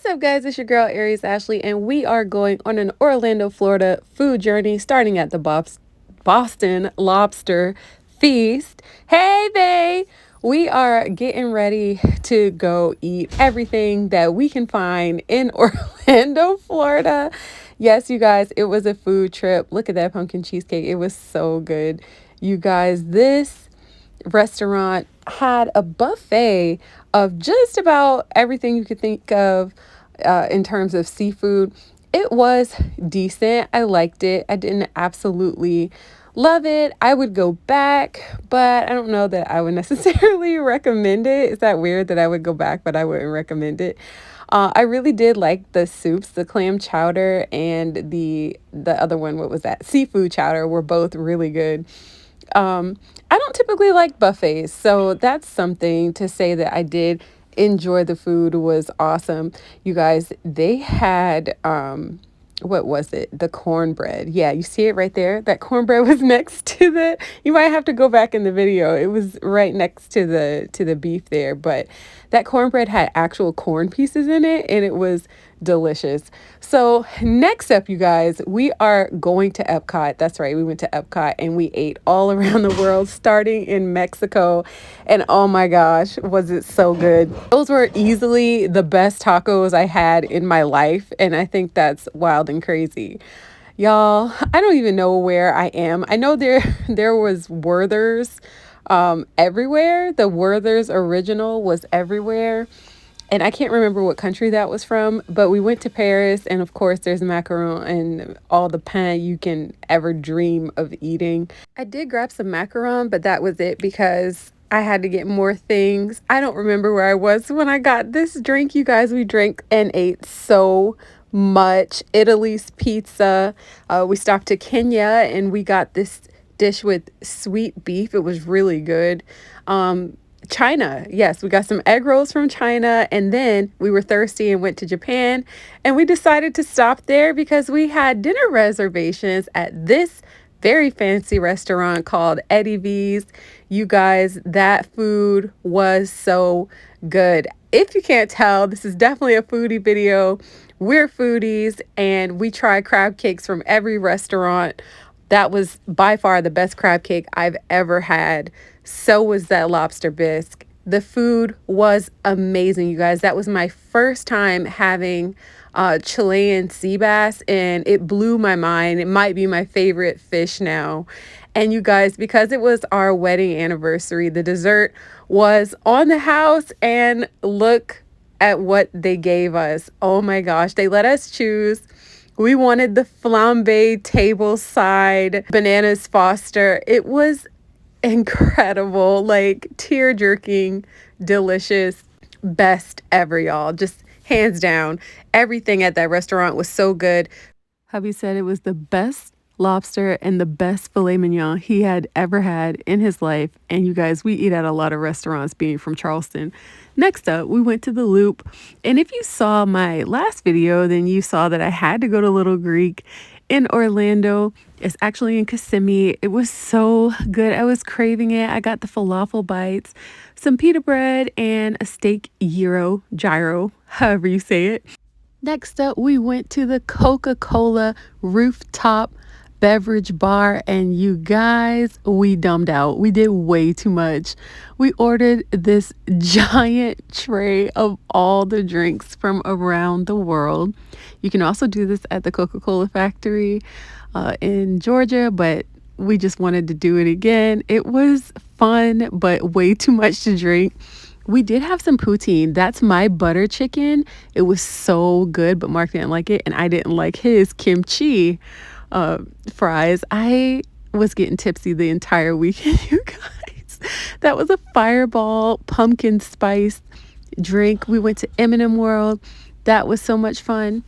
What's up, guys? It's your girl Aries Ashley, and we are going on an Orlando, Florida food journey starting at the Boston Lobster Feast. Hey, they! We are getting ready to go eat everything that we can find in Orlando, Florida. Yes, you guys, it was a food trip. Look at that pumpkin cheesecake. It was so good. You guys, this restaurant had a buffet of just about everything you could think of in terms of seafood. It was decent. I liked it. I didn't absolutely love it. I would go back, but I don't know that I would necessarily recommend it. Is that weird that I would go back, but I wouldn't recommend it? I really did like the soups, the clam chowder and the other one, what was that? Seafood chowder were both really good. I don't typically like buffets, so that's something to say that I did enjoy. The food was awesome. You guys, they had what was it? The cornbread. Yeah, you see it right there. That cornbread was next to you might have to go back in the video. It was right next to the beef there, but that cornbread had actual corn pieces in it and it was delicious. So next up, you guys, we are going to Epcot. That's right, we went to Epcot and we ate all around the world, starting in Mexico. And oh my gosh, was it so good. Those were easily the best tacos I had in my life, and I think that's wild and crazy. Y'all, I don't even know where I am. I know there was Werther's everywhere. The Werther's original was everywhere. And I can't remember what country that was from, but we went to Paris, and of course there's macaron and all the pain you can ever dream of eating. I did grab some macaron, but that was it because I had to get more things. I don't remember where I was when I got this drink. You guys, we drank and ate so much. Italy's pizza. We stopped to Kenya and we got this dish with sweet beef. It was really good. China. Yes, we got some egg rolls from China, and then we were thirsty and went to Japan, and we decided to stop there because we had dinner reservations at this very fancy restaurant called Eddie V's. You guys, that food was so good. If you can't tell, this is definitely a foodie video. We're foodies and we try crab cakes from every restaurant. That was by far the best crab cake I've ever had. So was that lobster bisque. The food was amazing, you guys. That was my first time having Chilean sea bass, and it blew my mind. It might be my favorite fish now. And you guys, because it was our wedding anniversary, the dessert was on the house, and look at what they gave us. Oh my gosh, they let us choose. We wanted the flambe table side bananas Foster. It was incredible, like tear-jerking, delicious, best ever, y'all. Just hands down, everything at that restaurant was so good. Hubby said it was the best lobster and the best filet mignon he had ever had in his life. And you guys, we eat at a lot of restaurants being from Charleston. Next up, we went to the Loop. And if you saw my last video, then you saw that I had to go to Little Greek in Orlando. It's actually in Kissimmee. It was so good. I was craving it. I got the falafel bites, some pita bread, and a steak gyro, however you say it. Next up, we went to the Coca-Cola rooftop beverage bar, and you guys, we dumbed out. We did way too much. We ordered this giant tray of all the drinks from around the world. You can also do this at the Coca-Cola factory in Georgia, but we just wanted to do it again. It was fun, but way too much to drink. We did have some poutine. That's my butter chicken. It was so good, but Mark didn't like it, and I didn't like his kimchi fries. I was getting tipsy the entire weekend, you guys. That was a Fireball pumpkin spice drink. We went to M&M World. That was so much fun.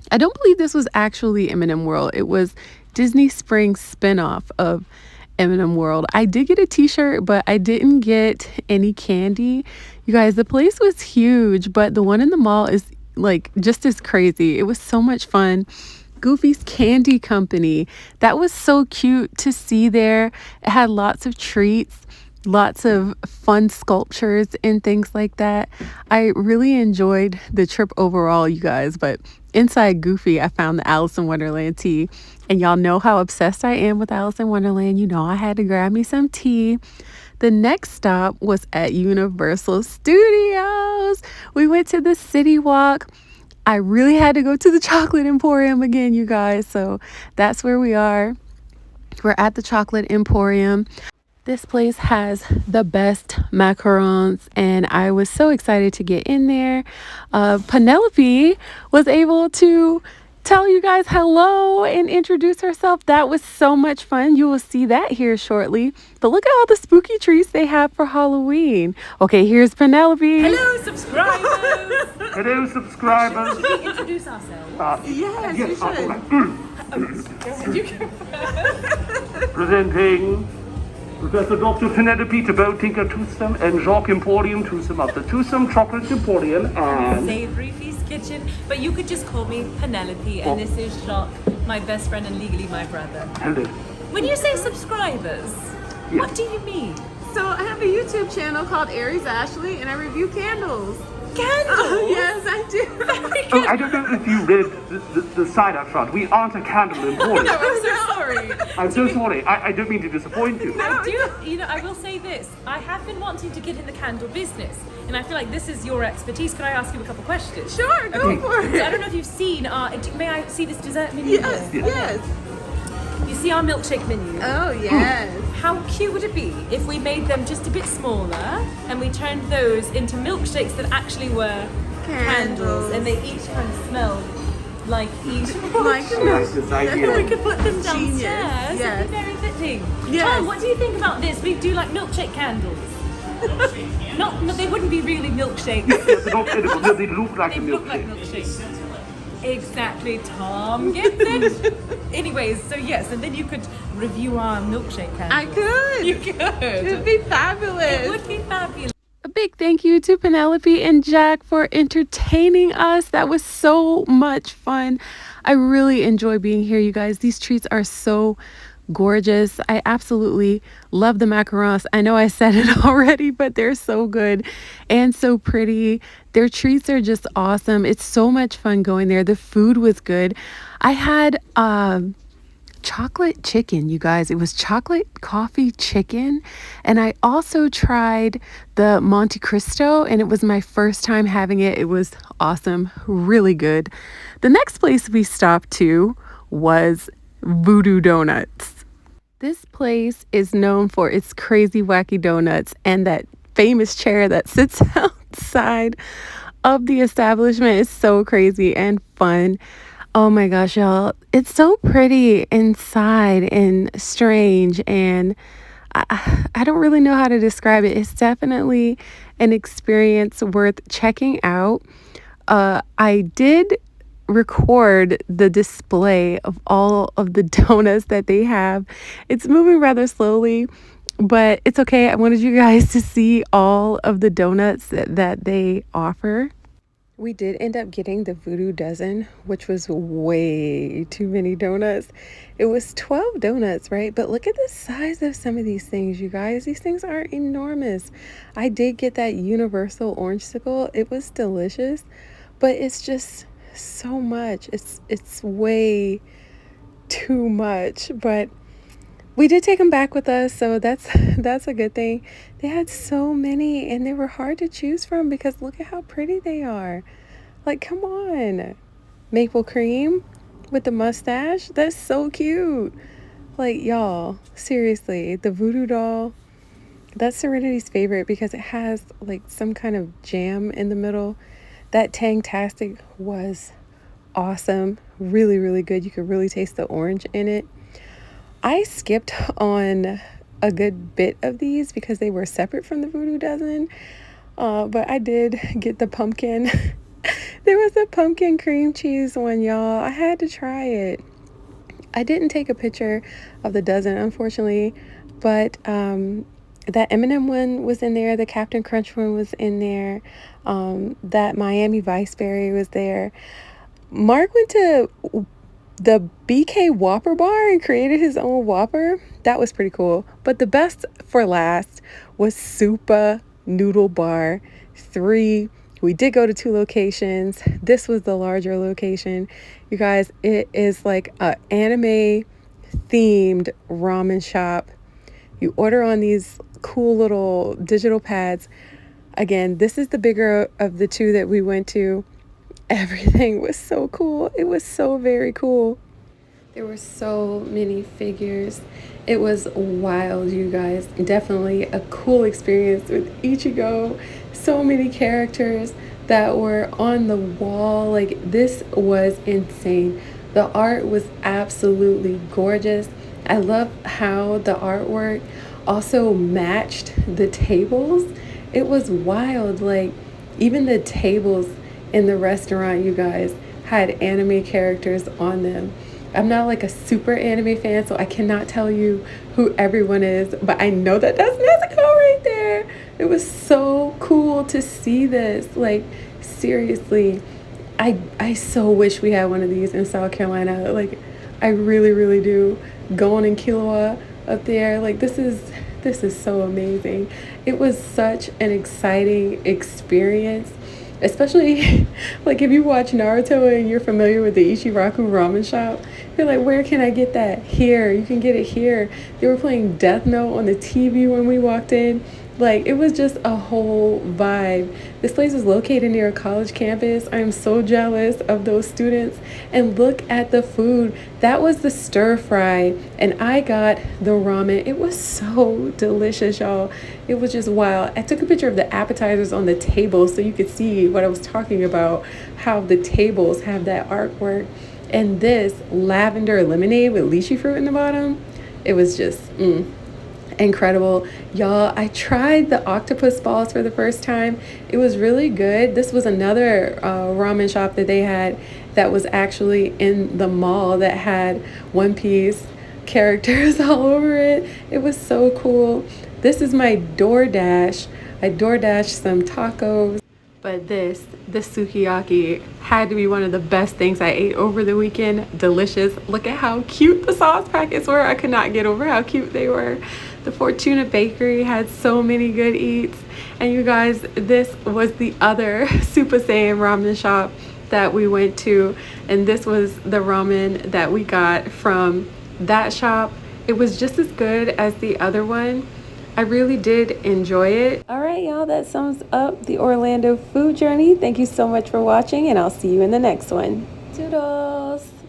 I don't believe this was actually M&M World. It was Disney Springs spinoff of M&M World. I did get a t-shirt, but I didn't get any candy. You guys, the place was huge, but the one in the mall is like just as crazy. It was so much fun. Goofy's Candy Company. That was so cute to see there. It had lots of treats. lots of fun sculptures and things like that. I really enjoyed the trip overall, you guys, but inside Goofy, I found the Alice in Wonderland tea. And y'all know how obsessed I am with Alice in Wonderland. You know, I had to grab me some tea. The next stop was at Universal Studios. We went to the City Walk. I really had to go to the Chocolate Emporium again, you guys. So that's where we are. We're at the Chocolate Emporium. This place has the best macarons, and I was so excited to get in there. Penelope was able to tell you guys hello and introduce herself. That was so much fun. You will see that here shortly. But look at all the spooky treats they have for Halloween. Okay, here's Penelope. Hello, subscribers. Hello, subscribers. Should we introduce ourselves? Yes, we should. Presenting Professor Dr. Penelope Tebow Tinker Toothsome and Jacques Emporium Toothsome of the Toothsome Chocolate Emporium and Savory Feast Kitchen, but you could just call me Penelope, and this is Jacques, my best friend and legally my brother. hello. When you say subscribers, what do you mean? So I have a YouTube channel called Aries Ashley, and I review candles. Candles? Yes, I do. Oh, I don't know if you read the sign up front. We aren't a candle emporium. I'm so sorry. I'm so sorry. I don't mean to disappoint you. I will say this. I have been wanting to get in the candle business, and I feel like this is your expertise. Can I ask you a couple questions? Sure, go for So it. I don't know if you've seen may I see this dessert menu? Yes, here? yes. You see our milkshake menu? Oh, yes. How cute would it be if we made them just a bit smaller and we turned those into milkshakes that actually were candles, and they each kind of smelled like each Like, Nice and we idea. could put them downstairs. Genius, It'd yes. be very fitting. Yes. Tom, what do you think about this? We do like milkshake candles. No, they wouldn't be really milkshakes. They're not edible. No, they look like They a look like milkshake. milkshakes. Exactly, Tom gets it. Anyways, so yes, and then you could review our milkshake candles. I could. You could. It'd be fabulous. It would be fabulous. A big thank you to Penelope and Jack for entertaining us. That was so much fun. I really enjoy being here, you guys. These treats are so gorgeous. I absolutely love the macarons. I know I said it already, but they're so good and so pretty. Their treats are just awesome. It's so much fun going there. The food was good. I had chocolate chicken, you guys. It was chocolate coffee chicken. And I also tried the Monte Cristo, and it was my first time having it. It was awesome, really good. The next place we stopped to was Voodoo Donuts. This place is known for its crazy, wacky donuts and that famous chair that sits outside of the establishment is so crazy and fun. Oh my gosh, y'all. It's so pretty inside and strange, and I don't really know how to describe it. It's definitely an experience worth checking out. I did record the display of all of the donuts that they have. It's moving rather slowly, but it's okay. I wanted you guys to see all of the donuts that they offer. We did end up getting the Voodoo Dozen, which was way too many donuts. It was 12 donuts, right? But look at the size of some of these things, you guys. These things are enormous. I did get that Universal Orange Sickle. It was delicious, but it's just so much. It's way too much, but we did take them back with us, so that's a good thing. They had so many, and they were hard to choose from because look at how pretty they are. Like, come on. Maple cream with the mustache. That's so cute. Like, y'all, seriously, the voodoo doll, that's Serenity's favorite because it has like some kind of jam in the middle. That Tangtastic was awesome. Really, really good. You could really taste the orange in it. I skipped on a good bit of these because they were separate from the Voodoo Dozen. But I did get the pumpkin. There was a pumpkin cream cheese one, y'all. I had to try it. I didn't take a picture of the dozen, unfortunately, but that M&M one was in there. The Captain Crunch one was in there. That Miami Vice Berry was there. Mark went to the BK Whopper bar and created his own Whopper. That was pretty cool. But the best for last was Supa Noodle Bar 3. We did go to 2 locations. This was the larger location. You guys, it is like a anime themed ramen shop. You order on these cool little digital pads. Again, this is the bigger of the 2 that we went to. Everything was so cool. It was so very cool. There were so many figures. It was wild, you guys. Definitely a cool experience with Ichigo. So many characters that were on the wall. Like, this was insane. The art was absolutely gorgeous. I love how the artwork also matched the tables. It was wild. Like, even the tables in the restaurant, you guys, had anime characters on them. I'm not like a super anime fan, so I cannot tell you who everyone is, but I know that that's Nezuko right there. It was so cool to see this. Like, seriously, I so wish we had one of these in South Carolina. Like, I really, really do. Going in Killua up there, like, this is so amazing. It was such an exciting experience. Especially, like, if you watch Naruto and you're familiar with the Ichiraku ramen shop, you're like, where can I get that? Here, you can get it here. They were playing Death Note on the TV when we walked in. Like, it was just a whole vibe. This place is located near a college campus. I am so jealous of those students. And look at the food. That was the stir fry, and I got the ramen. It was so delicious, y'all. It was just wild. I took a picture of the appetizers on the table so you could see what I was talking about, how the tables have that artwork. And this lavender lemonade with lychee fruit in the bottom, it was just incredible. Y'all, I tried the octopus balls for the first time. It was really good. This was another ramen shop that they had that was actually in the mall that had One Piece characters all over it. It was so cool. This is my DoorDash. I DoorDashed some tacos. But the sukiyaki, had to be one of the best things I ate over the weekend. Delicious. Look at how cute the sauce packets were. I could not get over how cute they were. The Fortuna Bakery had so many good eats. And you guys, this was the other Super Saiyan ramen shop that we went to. And this was the ramen that we got from that shop. It was just as good as the other one. I really did enjoy it. All right, y'all, that sums up the Orlando food journey. Thank you so much for watching, and I'll see you in the next one. Toodles!